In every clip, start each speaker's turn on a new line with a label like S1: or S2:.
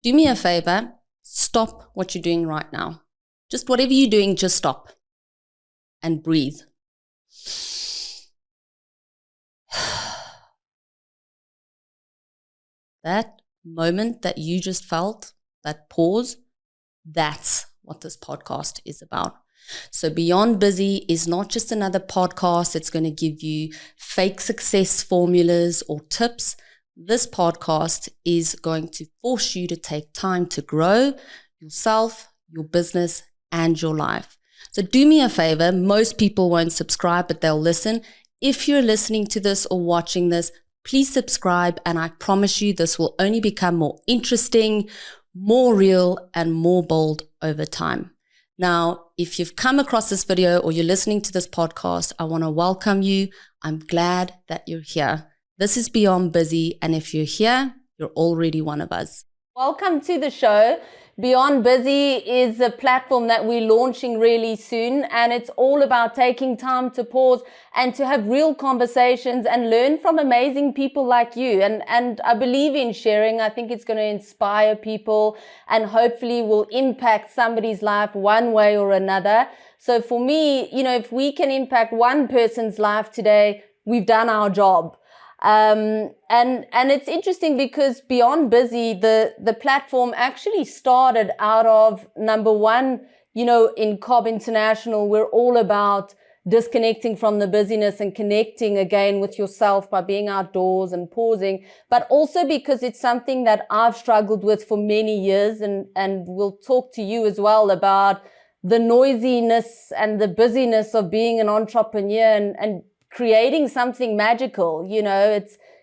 S1: do me a favor, stop what you're doing right now. Just whatever you're doing, just stop and breathe. That moment that you just felt, that pause, that's what this podcast is about. So Beyond Busy is not just another podcast. It's going to give you fake success formulas or tips. This podcast is going to force you to take time to grow yourself, your business, and your life. So do me a favor. Most people won't subscribe, but they'll listen. If you're listening to this or watching this, please subscribe, and I promise you this will only become more interesting, more real, and more bold over time. Now, if you've come across this video or you're listening to this podcast, I want to welcome you. I'm glad that you're here. This is Beyond Busy, and if you're here, you're already one of us. Welcome to the show. Beyond Busy is a platform that we're launching really soon, and it's all about taking time to pause and to have real conversations and learn from amazing people like you. And I believe in sharing. I think it's going to inspire people and hopefully will impact somebody's life one way or another. So for me, if we can impact one person's life today, we've done our job. And it's interesting because Beyond Busy, the platform actually started out of number one, in Cobb International, we're all about disconnecting from the busyness and connecting again with yourself by being outdoors and pausing, but also because it's something that I've struggled with for many years, and we'll talk to you as well about the noisiness and the busyness of being an entrepreneur and creating something magical.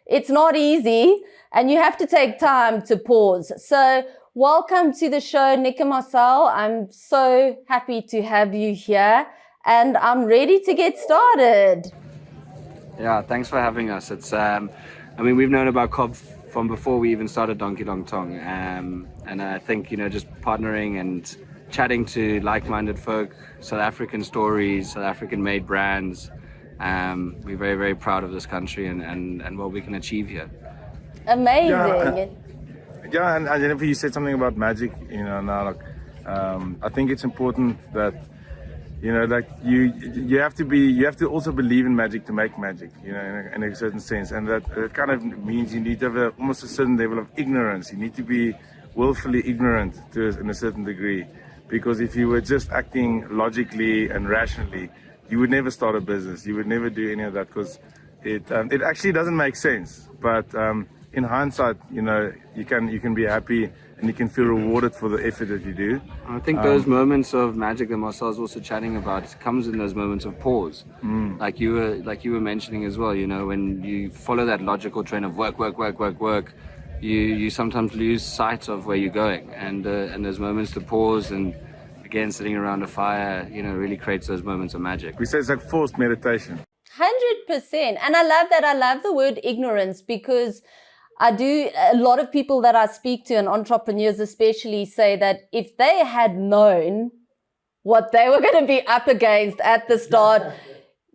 S1: It's not easy, and you have to take time to pause. So welcome to the show, Nick and Marcel. I'm so happy to have you here, and I'm ready to get started.
S2: Yeah, thanks for having us. It's, we've known about Cobb from before we even started Donkey Long Tong. And I think, just partnering and chatting to like-minded folk, South African stories, South African-made brands. We're very, very proud of this country and what we can achieve here.
S1: Amazing.
S3: Yeah, and Jennifer, you said something about magic. I think it's important that you have to also believe in magic to make magic. In a certain sense, and that kind of means you need to have almost a certain level of ignorance. You need to be willfully ignorant in a certain degree, because if you were just acting logically and rationally, you would never start a business. You would never do any of that, because it actually doesn't make sense. But in hindsight, you can be happy and you can feel rewarded for the effort that you do.
S2: I think those moments of magic that Marcel was also chatting about comes in those moments of pause. Like you were mentioning as well. When you follow that logical train of work, you sometimes lose sight of where you're going. And those moments to pause and again, sitting around a fire, really creates those moments of magic.
S3: We say it's like forced meditation.
S1: 100%. And I love that. I love the word ignorance, because a lot of people that I speak to, and entrepreneurs especially, say that if they had known what they were going to be up against at the start,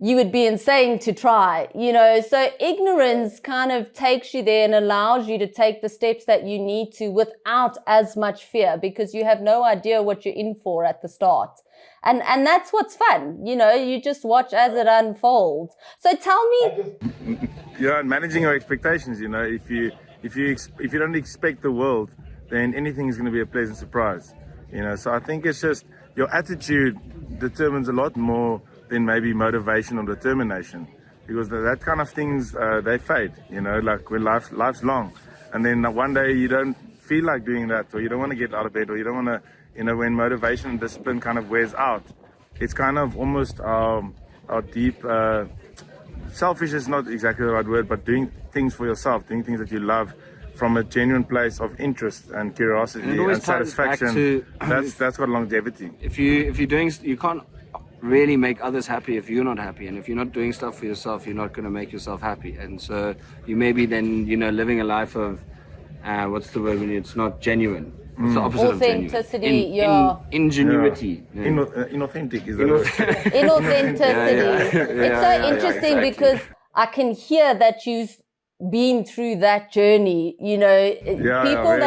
S1: you would be insane to try, So ignorance kind of takes you there and allows you to take the steps that you need to without as much fear, because you have no idea what you're in for at the start. And that's what's fun, you just watch as it unfolds. So tell me.
S3: Yeah, and managing your expectations, if you don't expect the world, then anything is going to be a pleasant surprise, So I think it's just your attitude determines a lot more than maybe motivation or determination, because that kind of things, they fade, like when life's long, and then one day you don't feel like doing that, or you don't want to get out of bed, or you don't want to, when motivation and discipline kind of wears out, it's kind of almost our deep, selfish is not exactly the right word, but doing things for yourself, doing things that you love from a genuine place of interest and curiosity and satisfaction, that's got longevity.
S2: If you're doing, you can't really make others happy if you're not happy, and if you're not doing stuff for yourself, you're not going to make yourself happy. And so you may be then living a life of what's the word when it's not genuine? It's the opposite of genuine.
S1: Authenticity,
S2: ingenuity.
S3: Yeah. Inauthentic is the word.
S1: Inauthenticity. It's so interesting because I can hear that you've been through that journey. You know, people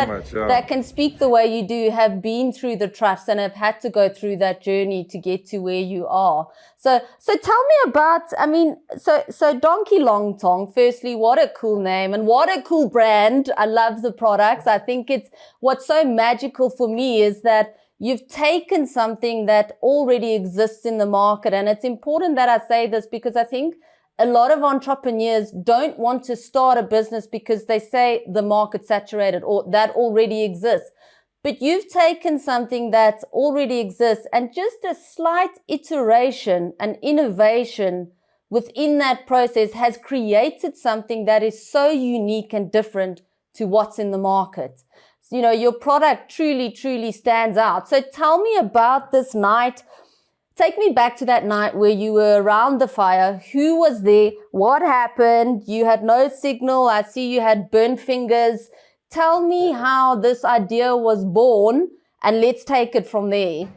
S1: that can speak the way you do have been through the troughs and have had to go through that journey to get to where you are. So tell me about, I mean, so Donkey Long Tong, firstly, what a cool name and what a cool brand. I love the products. I think what's so magical for me is that you've taken something that already exists in the market. And it's important that I say this because I think a lot of entrepreneurs don't want to start a business because they say the market's saturated or that already exists. But you've taken something that already exists and just a slight iteration and innovation within that process has created something that is so unique and different to what's in the market. So, you know, your product truly, truly stands out. So tell me about this night. Take me back to that night where you were around the fire. Who was there? What happened? You had no signal. I see you had burnt fingers. Tell me how this idea was born, and let's take it from there.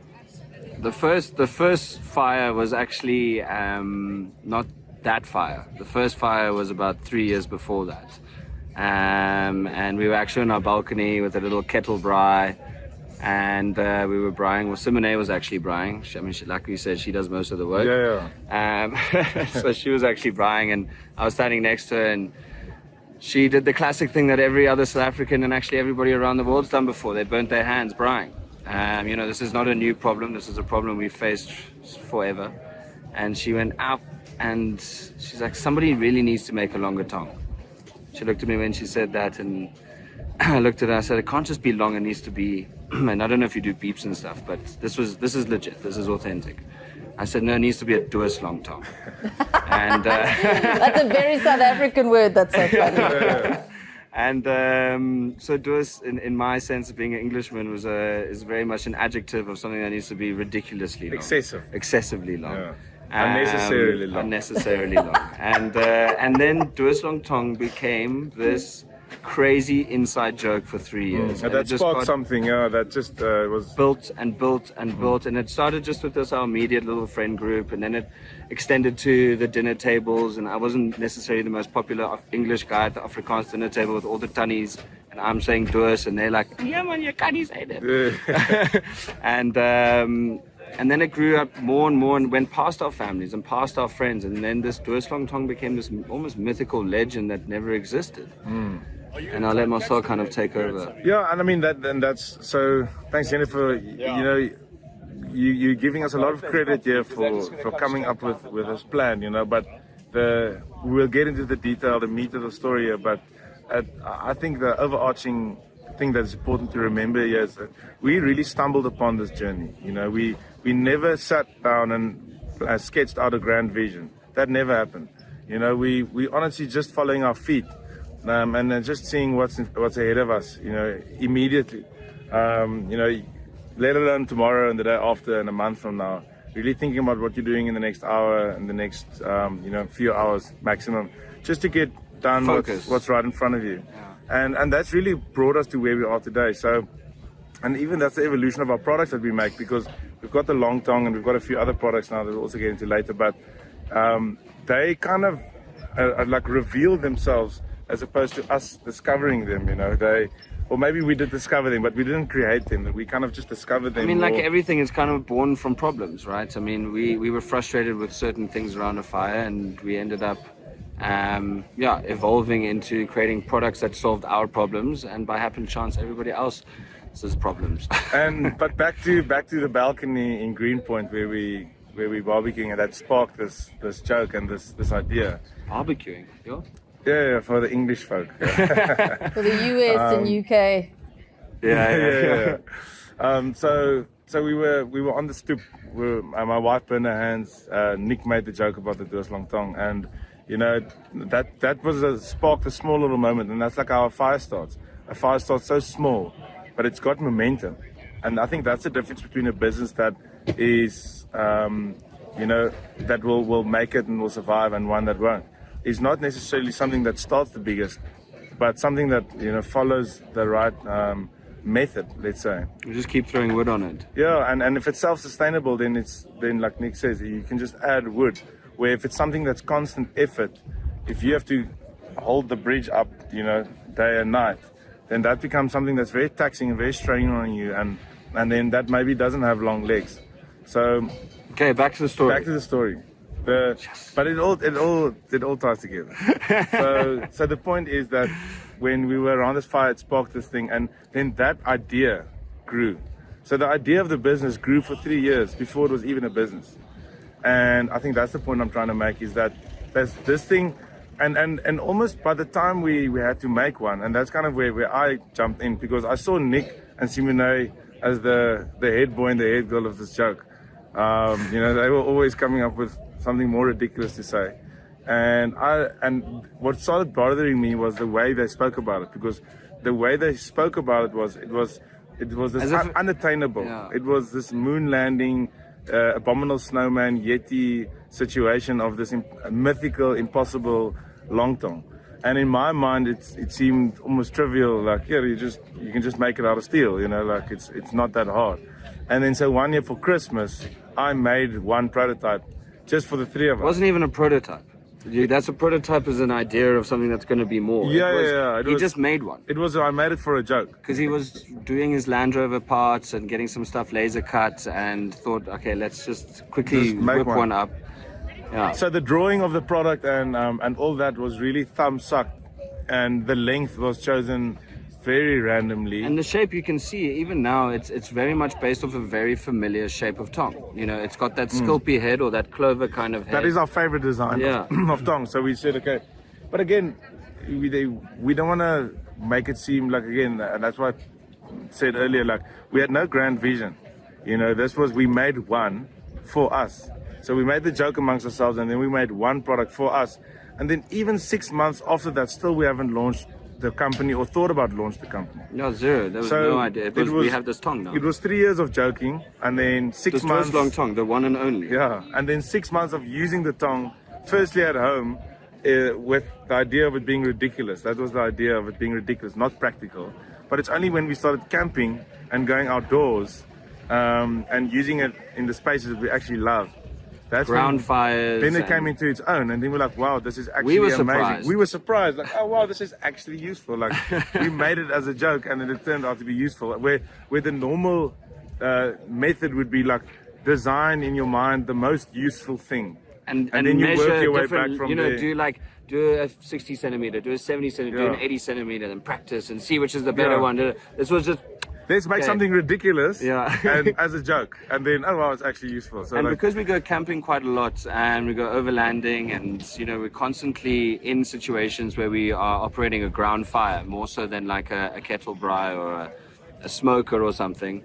S2: The first fire was actually not that fire. The first fire was about 3 years before that. And we were actually on our balcony with a little kettle braai. And we were braaiing. Well, Simone was actually braaiing. Like you said, she does most of the work. So she was actually braaiing, and I was standing next to her, and she did the classic thing that every other South African and actually everybody around the world's done before. They burnt their hands braaiing. You know, this is not a new problem. This is a problem we've faced forever. And she went out, and she's like, somebody really needs to make a longer tong. She looked at me when she said that, and I looked at her and I said, it can't just be long, it needs to be, and I don't know if you do beeps and stuff, but this is legit, this is authentic. I said, no, it needs to be a Doos Long Tong. And
S1: that's a very South African word, that's so funny.
S2: And so Doos, in my sense of being an Englishman, is very much an adjective of something that needs to be ridiculously long. Excessively long.
S3: Yeah. Unnecessarily long.
S2: And then Doos Long Tong became this crazy inside joke for 3 years.
S3: And that sparked something, that just was
S2: built and built and built, and it started just with our immediate little friend group, and then it extended to the dinner tables, and I wasn't necessarily the most popular English guy at the Afrikaans dinner table with all the tannies, and I'm saying Doos, and they're like, yeah man, you can't say that. And then it grew up more and more and went past our families and past our friends, and then this Doos Long Tong became this almost mythical legend that never existed. And I'll let Marcel kind of take over.
S3: Yeah, and I mean that's so. Thanks, Jennifer. You know, you're giving us a lot of credit here for coming up with this plan. You know, but we'll get into the detail, the meat of the story here. But I think the overarching thing that's important to remember here is that we really stumbled upon this journey. You know, we never sat down and sketched out a grand vision. That never happened. You know, we honestly just following our feet. And then just seeing what's ahead of us, you know, immediately, you know, let alone tomorrow and the day after and a month from now, really thinking about what you're doing in the next hour and the next, you know, few hours maximum, just to get done what's right in front of you. Yeah. And that's really brought us to where we are today. So, and even that's the evolution of our products that we make, because we've got the Long Tong and we've got a few other products now that we'll also get into later, but they kind of like reveal themselves as opposed to us discovering them, you know. Or maybe we did discover them, but we didn't create them. We kind of just discovered them.
S2: I mean, like everything is kind of born from problems, right? I mean, we were frustrated with certain things around a fire, and we ended up, evolving into creating products that solved our problems, and by happen chance, everybody else's problems.
S3: But back to the balcony in Greenpoint where we barbecuing, and that sparked this joke and this idea.
S2: Barbecuing, yeah.
S3: Yeah, for the English folk.
S1: For the US and UK.
S3: Yeah. So we were on the stoop. My wife burned her hands. Nick made the joke about the Doos Long Tong, and you know that was sparked a small little moment, and that's like how a fire starts. A fire starts so small, but it's got momentum, and I think that's the difference between a business that is, you know, that will make it and will survive, and one that won't. Is not necessarily something that starts the biggest, but something that, you know, follows the right method, let's say.
S2: You just keep throwing wood on it.
S3: Yeah, and if it's self-sustainable, then like Nick says, you can just add wood. Where if it's something that's constant effort, if you have to hold the bridge up, day and night, then that becomes something that's very taxing and very straining on you, and then that maybe doesn't have long legs. So,
S2: okay, back to the story. But it all ties together. so the point is that when we were around this fire, it sparked this thing, and then that idea grew. So the idea of the business grew for 3 years before it was even a business. And I think that's the point I'm trying to make, is that there's this thing, and almost by the time we had to make one, and that's kind of where I jumped in, because I saw Nick and Simone as the head boy and the head girl of this joke. They were always coming up with something more ridiculous to say. And what started bothering me was the way they spoke about it, because the way they spoke about it was this unattainable. Yeah. It was this moon landing, abominable snowman, Yeti situation of this mythical, impossible long tong. And in my mind, it seemed almost trivial. Like, yeah, you can just make it out of steel. Like it's not that hard. And then so one year for Christmas, I made one prototype just for the three of us. It wasn't even a prototype. That's a prototype, is an idea of something that's going to be more.
S3: Yeah.
S2: He just made one.
S3: I made it for a joke.
S2: Because he was doing his Land Rover parts and getting some stuff laser cut, and thought, okay, let's just quickly whip one up. Yeah.
S3: So the drawing of the product and all that was really thumb sucked, and the length was chosen very randomly.
S2: And the shape, you can see even now, it's very much based off a very familiar shape of tong. It's got that sculpey head, or that clover kind of head.
S3: That is our favorite design of tong. So we said, okay, but again, we don't want to make it seem like, again, and that's why I said earlier, like, we had no grand vision. We made one for us. So we made the joke amongst ourselves, and then we made one product for us. And then even 6 months after that, still we haven't launched the company or thought about launch the company.
S2: No, zero. There was no idea. We have this tong now.
S3: It was 3 years of joking, and then 6 months.
S2: This long tong, the one and only.
S3: Yeah, and then 6 months of using the tong, firstly at home, with the idea of it being ridiculous. That was the idea of it being ridiculous, not practical. But it's only when we started camping and going outdoors and using it in the spaces that we actually love. That's
S2: ground fires.
S3: Then it came into its own, and then we're like, wow, this is actually amazing. We were surprised, like, oh wow, this is actually useful. Like, we made it as a joke, and then it turned out to be useful. Where the normal method would be like, design in your mind the most useful thing, and then you work your way back from there.
S2: Do a 60 centimeter, do a 70 centimeter, do an 80 centimeter, then practice and see which is the better one. This was just,
S3: let's make something ridiculous and as a joke, and then, oh wow, it's actually useful. So,
S2: and because we go camping quite a lot, and we go overlanding, and we're constantly in situations where we are operating a ground fire more so than like a kettle braai or a smoker or something.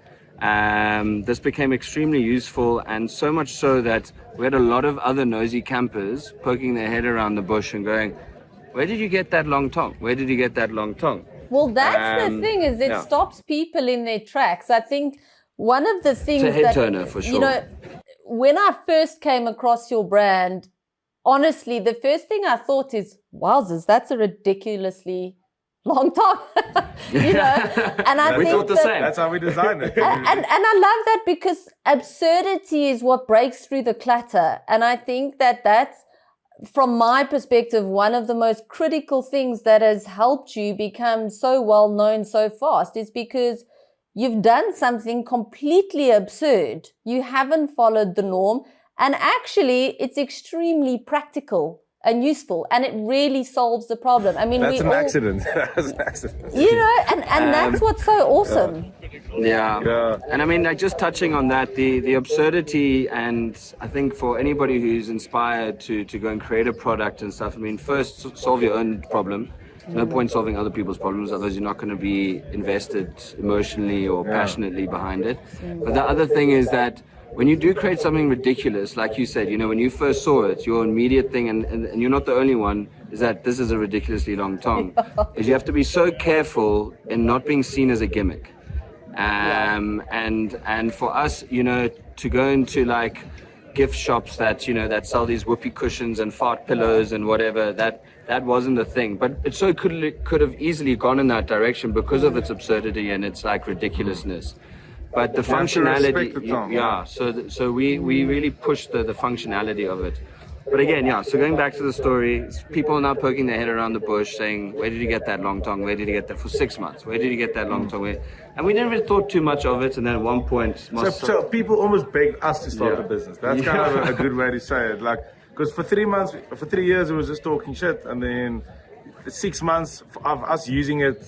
S2: This became extremely useful, and so much so that we had a lot of other nosy campers poking their head around the bush and going, where did you get that long tong? Where did you get that long tong?
S4: Well, that's the thing, is it stops people in their tracks. I think one of the things
S2: it's a head turner for sure.
S4: When I first came across your brand, honestly, the first thing I thought is, wowzers, that's a ridiculously long tong. And I
S2: we
S4: think
S2: thought the same.
S3: That's how we designed it.
S4: and I love that, because absurdity is what breaks through the clutter. And I think that's, from my perspective, one of the most critical things that has helped you become so well known so fast, is because you've done something completely absurd. You haven't followed the norm, and actually it's extremely practical and useful, and it really solves the problem. I mean,
S3: that's an accident. That's an accident.
S4: And that's what's so awesome.
S2: Yeah. And I mean, like, just touching on that, the absurdity, and I think for anybody who's inspired to go and create a product and stuff, I mean, first solve your own problem. No point solving other people's problems, otherwise you're not going to be invested emotionally or passionately behind it. But the other thing is that when you do create something ridiculous, like you said, when you first saw it, your immediate thing, and you're not the only one, is that this is a ridiculously long tong. Is you have to be so careful in not being seen as a gimmick. And for us, to go into like gift shops that sell these whoopee cushions and fart pillows and whatever, that wasn't the thing. But it so could have easily gone in that direction because of its absurdity and its like ridiculousness. But the functionality, so we really pushed the functionality of it. But again, yeah, so going back to the story, people are now poking their head around the bush saying, where did you get that long tong? Where did you get that for 6 months? Where did you get that long tong? And we never thought too much of it. And then at one point...
S3: So people almost begged us to start
S2: Yeah.
S3: a business. That's kind of a good way to say it. Like, because for 3 years, it was just talking shit. And then 6 months of us using it,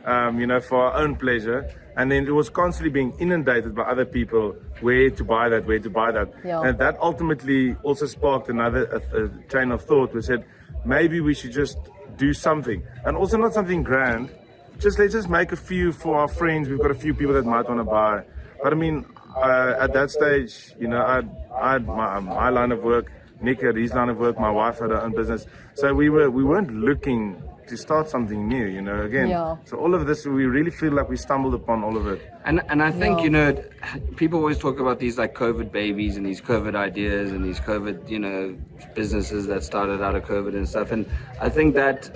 S3: for our own pleasure. And then it was constantly being inundated by other people, where to buy that.
S4: Yeah.
S3: And that ultimately also sparked another train of thought. We said, maybe we should just do something. And also not something grand. Let's just make a few for our friends. We've got a few people that might want to buy. But I mean, at that stage, I had my line of work. Nick had his line of work. My wife had her own business. So we weren't looking to start something new, again.
S4: Yeah.
S3: So all of this, we really feel like we stumbled upon all of it.
S2: And I think, people always talk about these like COVID babies and these COVID ideas and these COVID, businesses that started out of COVID and stuff. And I think that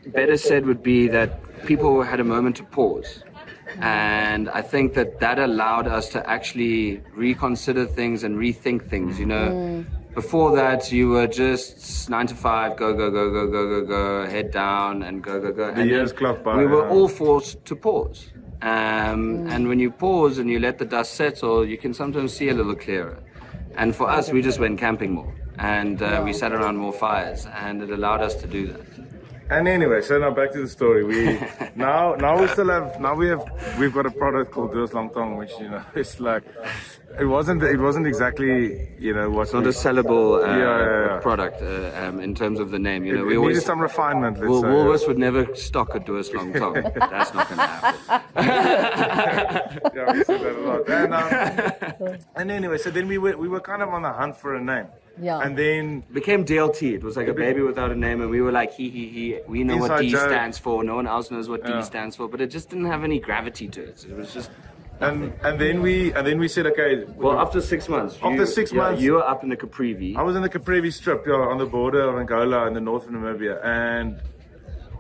S2: better said would be that people had a moment to pause. And I think that allowed us to actually reconsider things and rethink things, Before that, you were just 9 to 5, go, head down and go.
S3: The years clocked by.
S2: We were all forced to pause. And when you pause and you let the dust settle, you can sometimes see a little clearer. And for us, we just went camping more. And we sat around more fires. And it allowed us to do that.
S3: And anyway, so now back to the story. We've got a product called Donkey Long Tong, which it's like it wasn't exactly what's
S2: Not a sellable
S3: product.
S2: product in terms of the name.
S3: It
S2: we always
S3: needed some refinement. Let's say.
S2: Woolworths would never stock a Donkey Long Tong. That's not going to happen.
S3: Yeah, we said that a lot. And anyway, so then we were kind of on the hunt for a name.
S4: Yeah.
S3: And then
S2: Became DLT. It was like a baby without a name, and we were like, he. We know what
S3: Inside
S2: D
S3: joke.
S2: stands for. No one else knows what
S3: Yeah.
S2: D stands for, but it just didn't have any gravity to it. It was just.
S3: and then we said, okay.
S2: Well, after 6 months.
S3: After 6 months-
S2: you were up in the Caprivi.
S3: I was in the Caprivi Strip, on the border of Angola in the north of Namibia, and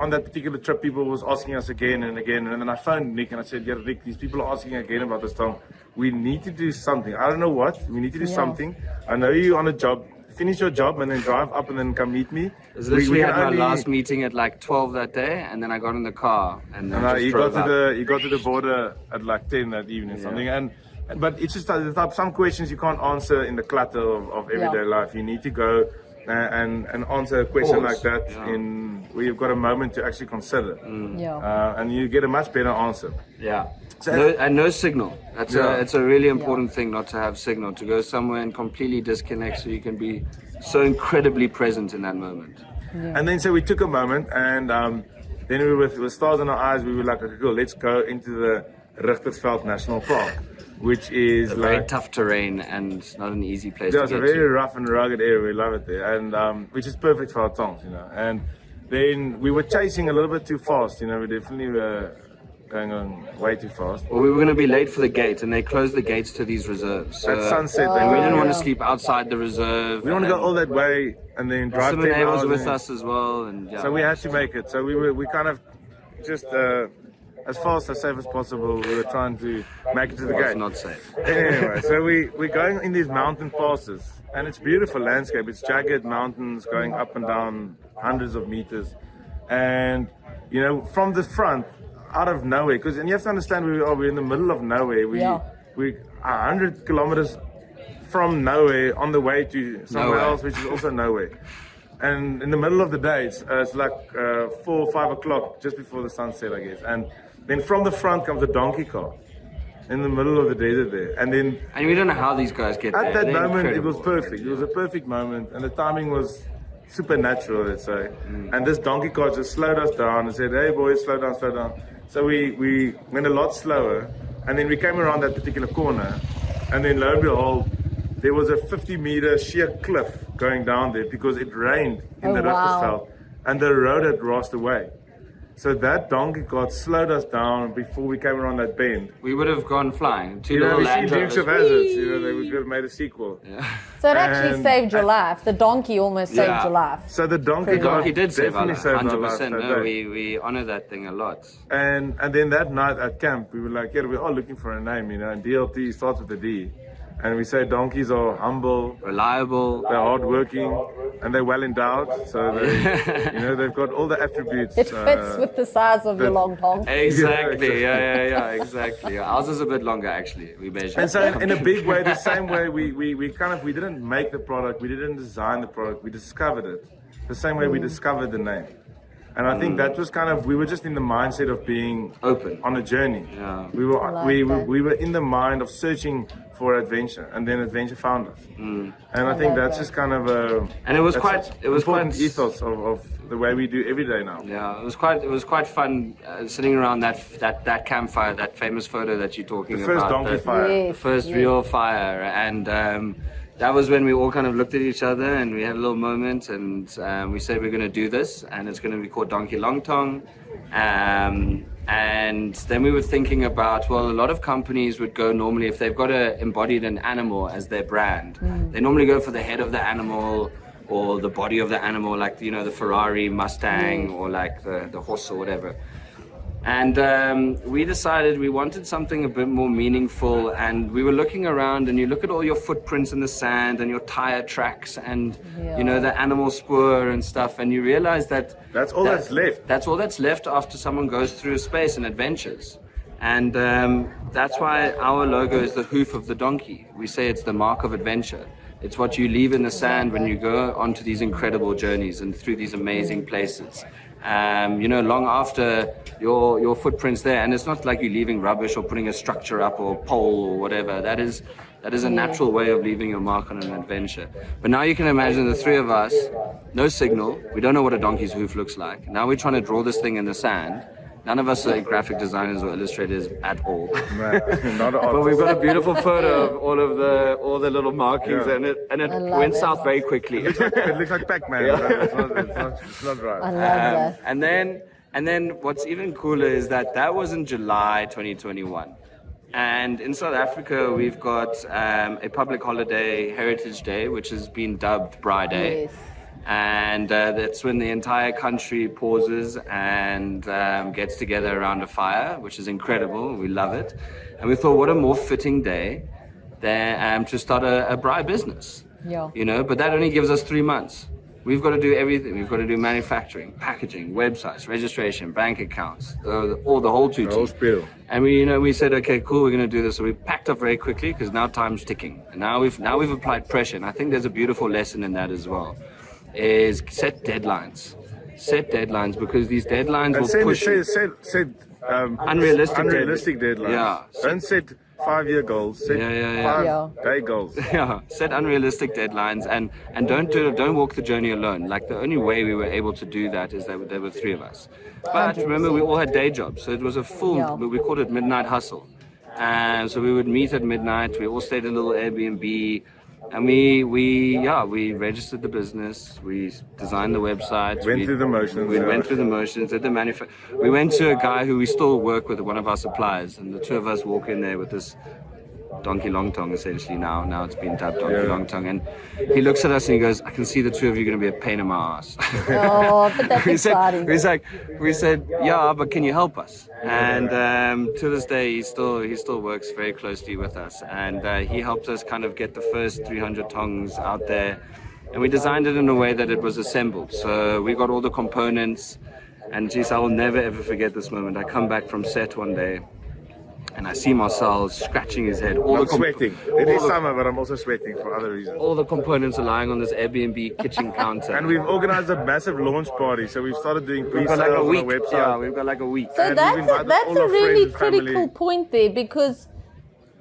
S3: on that particular trip, people was asking us again and again, and then I phoned Nick and I said, Nick, these people are asking again about this tong. We need to do something. I don't know what. We need to do something. I know you're on a job. Finish your job and then drive up and then come meet me.
S2: It was literally had my last meeting at like 12 that day, and then I got in the car and then just
S3: he
S2: drove
S3: got
S2: up.
S3: he got to the border at like 10 that evening, something. But it's just some questions you can't answer in the clutter of everyday life. You need to go and answer a question
S2: Pause.
S3: like that where you've got a moment to actually consider, and you get a much better answer.
S2: Yeah.
S3: So-
S2: No signal. It's a really important thing not to have signal, to go somewhere and completely disconnect so you can be so incredibly present in that moment.
S3: And then so we took a moment, and then we were with stars in our eyes. We were like, okay, cool, let's go into the Richtersveld National Park, which is
S2: Very
S3: like
S2: tough terrain and not an easy place
S3: yeah,
S2: to
S3: it's
S2: get
S3: a very
S2: to.
S3: rough and rugged area. We love it there, and which is perfect for our tongs, And then we were chasing a little bit too fast, We definitely were going on way too fast.
S2: Well, we were going to be late for the gate, and they closed the gates to these reserves. So,
S3: At sunset,
S2: and we didn't want to
S3: yeah.
S2: sleep outside the reserve.
S3: We don't want to go all that way and then drive 10
S2: Simone
S3: hours.
S2: was with
S3: and-
S2: us as well, and
S3: So we had to make it. So we kind of just as fast, as safe as possible. We were trying to make it to the
S2: was
S3: gate.
S2: not safe.
S3: Anyway, so we're going in these mountain passes, and it's beautiful landscape. It's jagged mountains going up and down hundreds of meters, and from the front, out of nowhere, and you have to understand we're in the middle of nowhere. We 100 kilometers from nowhere on the way to somewhere
S2: Nowhere.
S3: else, which is also nowhere. And in the middle of the day, it's like 4 or 5 o'clock, just before the sunset, I guess. And then from the front comes a donkey cart in the middle of the desert there. And then
S2: And we don't know how these guys get
S3: at
S2: there.
S3: that
S2: They're
S3: moment, it
S2: incredible.
S3: was perfect. It was a perfect moment, and the timing was supernatural, let's say. And this donkey cart just slowed us down and said, "Hey boys, slow down, slow down." So we went a lot slower, and then we came around that particular corner, and then lo and behold, there was a 50-meter sheer cliff going down there because it rained in the Richtersveld, and the road had rotted away. So that donkey cart slowed us down before we came around that bend.
S2: We would have gone flying. Two
S3: You know,
S2: little
S3: we see
S2: Land
S3: Dukes of
S2: Rovers.
S3: Hazzard. They would have made a sequel.
S4: So it actually
S3: And-
S4: saved your life. The donkey almost saved
S2: Yeah.
S4: your life.
S3: So the donkey
S4: Pretty
S3: cart
S2: He did save our
S3: definitely
S2: life,
S3: saved our
S2: 100%.
S3: life that
S2: No,
S3: day.
S2: we honor that thing a lot.
S3: And then that night at camp, we were like, yeah, we're all looking for a name, and DLT starts with a D. And we say donkeys are humble,
S2: reliable.
S3: they're hardworking, and they're well endowed. So they've got all the attributes.
S4: It fits with the size of your long tong.
S2: Exactly. Yeah, exactly. Ours is a bit longer, actually. We measure.
S3: And so in a big way, the same way we didn't make the product, we didn't design the product, we discovered it. The same way we discovered the name. And I think that was we were just in the mindset of being
S2: open
S3: on a journey.
S2: Yeah.
S3: We were in the mind of searching for adventure, and then adventure found us. And I think that's just kind of
S2: and it was quite
S3: ethos of the way we do every day now.
S2: Yeah, it was quite fun sitting around that campfire, that famous photo that you're talking about.
S3: The first donkey fire.
S4: Yes,
S2: the first real fire, and that was when we all kind of looked at each other and we had a little moment, and we said we're going to do this, and it's going to be called Donkey Long Tong. And then we were thinking about, well, a lot of companies would go normally, if they've got embodied an animal as their brand, they normally go for the head of the animal or the body of the animal, like, the Ferrari Mustang or like the horse or whatever. And we decided we wanted something a bit more meaningful, and we were looking around, and you look at all your footprints in the sand and your tire tracks and the animal spoor and stuff, and you realize that's all that's left. That's all that's left after someone goes through space and adventures. And that's why our logo is the hoof of the donkey. We say it's the mark of adventure. It's what you leave in the sand when you go onto these incredible journeys and through these amazing places. Long after your footprints there, and it's not like you're leaving rubbish or putting a structure up or pole or whatever. That is a natural way of leaving your mark on an adventure. But now you can imagine the three of us, no signal, we don't know what a donkey's hoof looks like. Now we're trying to draw this thing in the sand. None of us are graphic designers or illustrators at all. But we've got a beautiful photo of all the little markings, and it went south very quickly.
S3: It looks like Pac-Man. It's not right.
S4: I love that.
S2: And then what's even cooler is that was in July 2021. And in South Africa, we've got a public holiday, Heritage Day, which has been dubbed Braai Day.
S4: Yes.
S2: And that's when the entire country pauses and gets together around a fire, which is incredible. We love it. And we thought, what a more fitting day than to start a braai business.
S4: Yeah.
S2: But that only gives us 3 months. We've got to do everything. We've got to do manufacturing, packaging, websites, registration, bank accounts, the whole tutti.
S3: The whole spiel.
S2: And we said, okay, cool, we're going to do this. So we packed up very quickly because now time's ticking. And now we've applied pressure. And I think there's a beautiful lesson in that as well. Is set deadlines. Set deadlines, because these deadlines will push you.
S3: Set
S2: unrealistic
S3: deadlines.
S2: Yeah.
S3: Don't set 5-year goals. Set 5-day goals.
S2: Yeah. Set unrealistic deadlines and don't walk the journey alone. Like, the only way we were able to do that is that there were 3 of us. But 100%. Remember, we all had day jobs, so it was a full. We called it midnight hustle. And so we would meet at midnight. We all stayed in a little Airbnb. And we registered the business, we designed the website.
S3: Went through the motions,
S2: did the manufacturing. We went to a guy who we still work with, one of our suppliers, and the 2 of us walk in there with this Donkey Long Tong, essentially now. Now it's been dubbed Donkey Long Tong. And he looks at us and he goes, I can see the 2 of you are going to be a pain in my ass.
S4: Oh, but that's exciting.
S2: We said, yeah, but can you help us? And to this day, he still works very closely with us. And he helped us kind of get the first 300 tongs out there. And we designed it in a way that it was assembled. So we got all the components. And geez, I will never ever forget this moment. I come back from set one day, and I see Marcel scratching his head.
S3: I'm sweating. It is summer, but I'm also sweating for other reasons.
S2: All the components are lying on this Airbnb kitchen counter.
S3: And we've organized a massive launch party, so we've started doing pre-sales
S2: on
S3: the website.
S2: Yeah, we've got like a week.
S4: So that's a really critical point there, because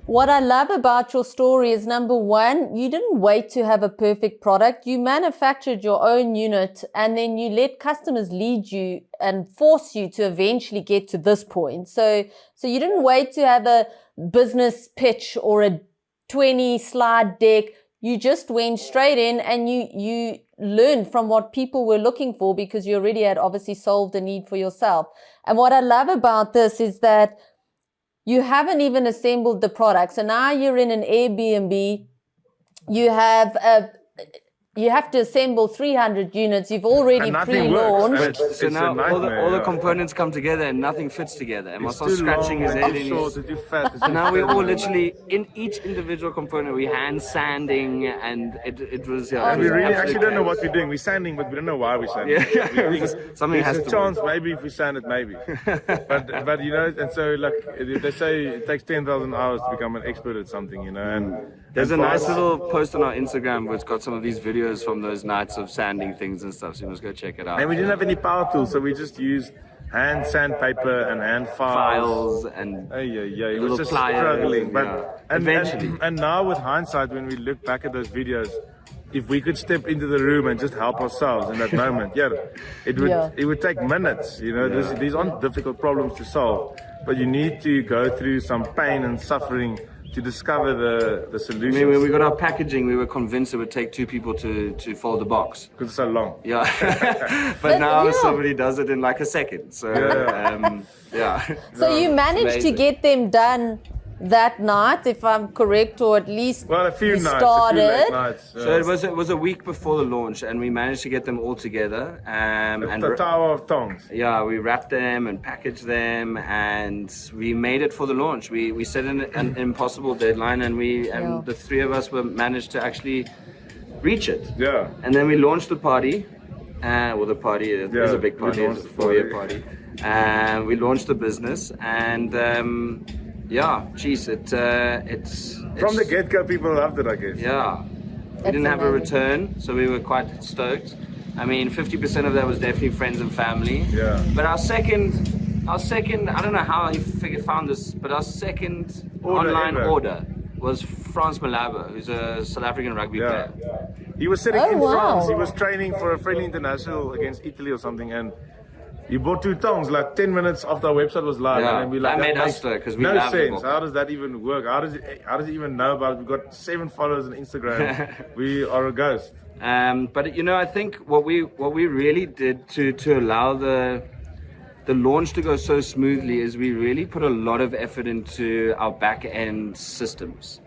S4: what I love about your story is, number one, you didn't wait to have a perfect product. You manufactured your own unit, and then you let customers lead you and force you to eventually get to this point. So you didn't wait to have a business pitch or a 20 slide deck. You just went straight in, and you learned from what people were looking for, because you already had obviously solved a need for yourself. And what I love about this is that you haven't even assembled the product. So now you're in an Airbnb. You have you have to assemble 300 units. You've already
S3: And nothing
S4: pre-launched.
S3: works. And
S2: So
S3: it's
S2: now
S3: a nightmare,
S2: all the
S3: yeah.
S2: components come together and nothing fits together. And
S3: It's
S2: Marcel's
S3: too
S2: scratching
S3: long,
S2: his
S3: it's
S2: head.
S3: too
S2: And
S3: short,
S2: he's,
S3: it's too fat. It's
S2: so
S3: too
S2: now we're
S3: fat.
S2: all literally in each individual component. We hand sanding, and it was yeah.
S3: And
S2: it
S3: we
S2: was
S3: really
S2: absolute
S3: actually don't know what
S2: chaos.
S3: we're doing. We're sanding, but we don't know why we're sanding.
S2: Yeah, yeah.
S3: We think
S2: Something has
S3: there's a
S2: to
S3: chance, maybe if we sand it, maybe. but you know, and so like they say, it takes 10,000 hours to become an expert at something, you know. And
S2: There's a
S3: and for
S2: nice
S3: us-
S2: little post on our Instagram which got some of these videos from those nights of sanding things and stuff. So you must go check it out.
S3: And we didn't have any power tools, so we just used hand sandpaper and hand
S2: Files and
S3: Yeah, it
S2: little
S3: was just
S2: pliers,
S3: struggling. But
S2: yeah.
S3: and
S2: Eventually.
S3: and now with hindsight, when we look back at those videos, if we could step into the room and just help ourselves in that moment, it would take minutes. You know, these aren't difficult problems to solve, but you need to go through some pain and suffering to discover the
S2: I
S3: solutions.
S2: mean, when we got our packaging, we were convinced it would take 2 people to fold the box.
S3: because it's so long.
S2: Yeah, but now
S4: yeah.
S2: somebody does it in like a second. So yeah.
S4: So you managed to
S2: amazing.
S4: get them done that night, if I'm correct, or at least
S3: Well, a few
S4: you
S3: nights, a
S4: started.
S3: few late nights.
S2: So it was a week before the launch, and we managed to get them all together. And
S3: the Tower of Tongs.
S2: yeah, we wrapped them and packaged them, and we made it for the launch. We set an impossible deadline, and the 3 of us were managed to actually reach it.
S3: Yeah.
S2: And then we launched the party. Well, the party is
S3: Yeah,
S2: a big
S3: we
S2: party. It's
S3: launched
S2: a
S3: the
S2: 4-year
S3: party.
S2: party. And we launched the business, and yeah, geez, it's
S3: From the get-go, people loved it, I guess.
S2: yeah. We didn't have a
S4: amazing.
S2: return, so we were quite stoked. I mean, 50% of that was definitely friends and family.
S3: Yeah.
S2: But our second, I don't know how you found this, but our second
S3: Order
S2: online
S3: ever.
S2: order was Frans Malabo, who's a South African rugby
S3: Yeah.
S2: player.
S3: He was sitting
S4: Oh,
S3: in
S4: wow.
S3: France. He was training for a friendly international against Italy or something, and he bought 2 tongs like 10 minutes after our website was live.
S2: Yeah,
S3: And then we like,
S2: that made
S3: makes
S2: us though, 'cause we
S3: no
S2: loved it.
S3: sense. How does that even work? How does he even know about it? We've got 7 followers on Instagram. We are a ghost.
S2: But you know, I think what we really did to allow the launch to go so smoothly is we really put a lot of effort into our back end systems,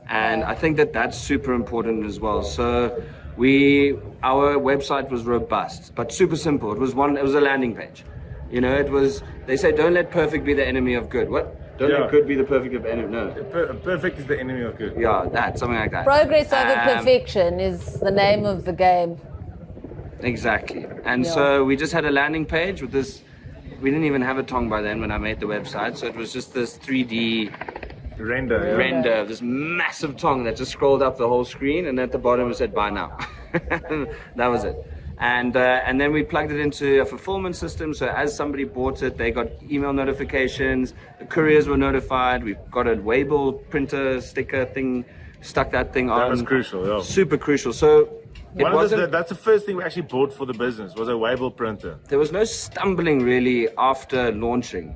S2: and I think that's super important as well. So our website was robust but super simple. It was a landing page. You know, they say don't let perfect be the enemy of good. What? Don't
S3: Yeah.
S2: let good be the perfect of enemy. No.
S3: Perfect is the enemy of good.
S2: Yeah, something like that.
S4: Progress over perfection is the name of the game.
S2: Exactly. And
S4: Yeah.
S2: so we just had a landing page with this. We didn't even have a Tong by then when I made the website. So it was just this 3D
S3: Render. Yeah.
S2: render of this massive Tong that just scrolled up the whole screen, and at the bottom it said buy now. That was it. And then we plugged it into a fulfillment system. So as somebody bought it, they got email notifications. The couriers were notified. We got a Weibo printer sticker thing, stuck that thing on.
S3: That was crucial. Yeah.
S2: Super crucial. So it wasn't.
S3: That's the first thing we actually bought for the business was a Weibo printer.
S2: There was no stumbling really after launching.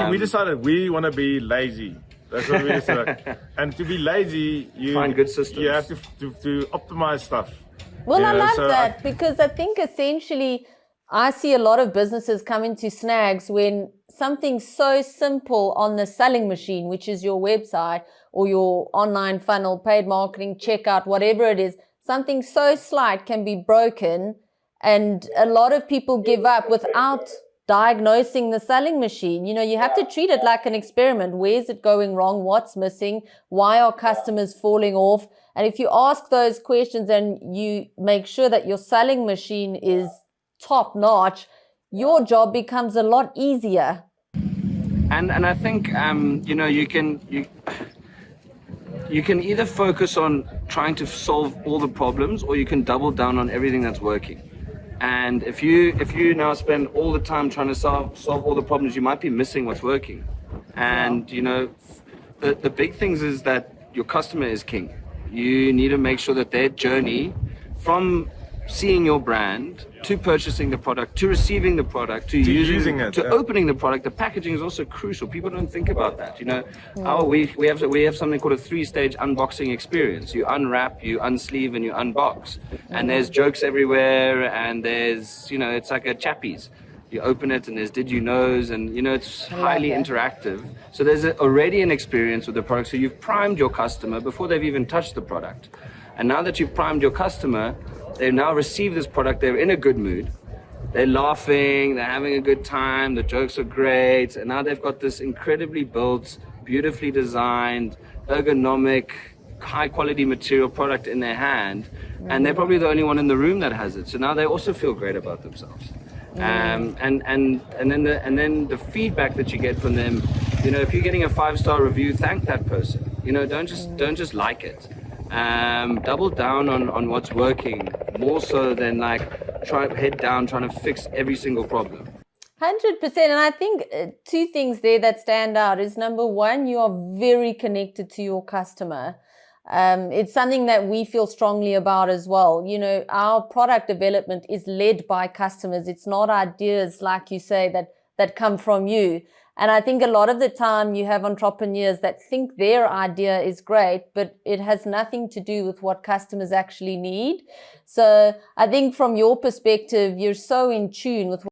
S3: We decided we want to be lazy. That's what we decided. And to be lazy, you
S2: Find good systems.
S3: You have to optimize stuff.
S4: Well,
S3: You
S4: I
S3: know,
S4: love
S3: so
S4: that because I think essentially I see a lot of businesses come into snags when something so simple on the selling machine, which is your website or your online funnel, paid marketing, checkout, whatever it is, something so slight can be broken. And a lot of people give up without diagnosing the selling machine. You know, you have to treat it like an experiment. Where's it going wrong? What's missing? Why are customers falling off? And if you ask those questions and you make sure that your selling machine is top notch, your job becomes a lot easier.
S2: And I think you know, you can either focus on trying to solve all the problems, or you can double down on everything that's working. And if you now spend all the time trying to solve all the problems, you might be missing what's working. And you know, the big things is that your customer is king. You need to make sure that their journey from seeing your brand to purchasing the product, to receiving the product, to using it, to opening the product. The packaging is also crucial. People don't think about that. You know, we have something called a 3-stage unboxing experience. You unwrap, you unsleeve, and you unbox. And there's jokes everywhere, and there's, you know, it's like a chappies. You open it and there's did you knows, and you know, it's highly interactive. So there's already an experience with the product. So you've primed your customer before they've even touched the product. And now that you've primed your customer, they now receive this product, they're in a good mood, they're laughing, they're having a good time, the jokes are great, and now they've got this incredibly built, beautifully designed, ergonomic, high quality material product in their hand, and they're probably the only one in the room that has it. So now they also feel great about themselves. And then the feedback that you get from them, you know, if you're getting a 5-star review, thank that person. You know, don't just like it. Double down on what's working, more so than like head down trying to fix every single problem.
S4: 100%. And I think two things there that stand out is, number one, you are very connected to your customer. It's something that we feel strongly about as well. You know, our product development is led by customers. It's not ideas, like you say, that come from you. And I think a lot of the time you have entrepreneurs that think their idea is great, but it has nothing to do with what customers actually need. So I think from your perspective, you're so in tune with